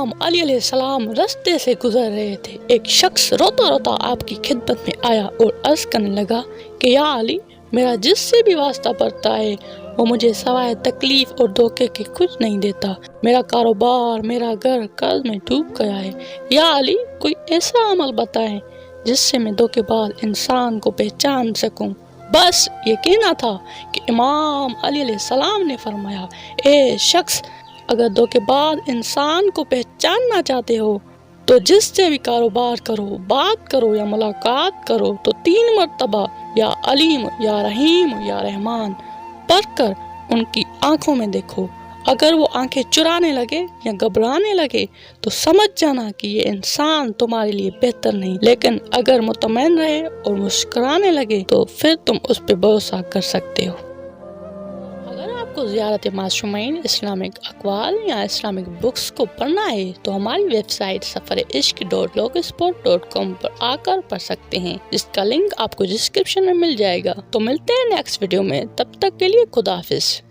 इमाम अली अलैहिस्सलाम रास्ते से गुजर रहे थे। एक शख्स रोता रोता आपकी खिदमत में आया और अर्ज करने लगा कि या अली, मेरा जिससे भी वास्ता पड़ता है वो मुझे सवाए तकलीफ और धोखे के कुछ नहीं देता। मेरा कारोबार, मेरा घर कर्ज में डूब गया है। या अली, कोई ऐसा अमल बताएं जिससे मैं धोखेबाज इंसान को पहचान सकूं। बस ये कहना था कि इमाम अली अलैहिस्सलाम ने फरमाया, ए शख्स, अगर धोखेबाज इंसान को पहचानना चाहते हो तो जिससे भी कारोबार करो, बात करो या मुलाकात करो तो 3 मरतबा या अलीम, या रहीम, या रहमान पढ़कर उनकी आंखों में देखो। अगर वो आंखें चुराने लगे या घबराने लगे तो समझ जाना कि ये इंसान तुम्हारे लिए बेहतर नहीं, लेकिन अगर मुतमईन रहे और मुस्कुराने लगे तो फिर तुम उस पर भरोसा कर सकते हो। अगर आपको ज़ियारत मासूमीन, इस्लामिक अक़वाल या इस्लामिक बुक्स को पढ़ना है तो हमारी वेबसाइट safareiishq.blogspot.com पर आकर पढ़ सकते हैं, जिसका लिंक आपको डिस्क्रिप्शन में मिल जाएगा। तो मिलते हैं नेक्स्ट वीडियो में, तब तक के लिए खुदा हाफिज़।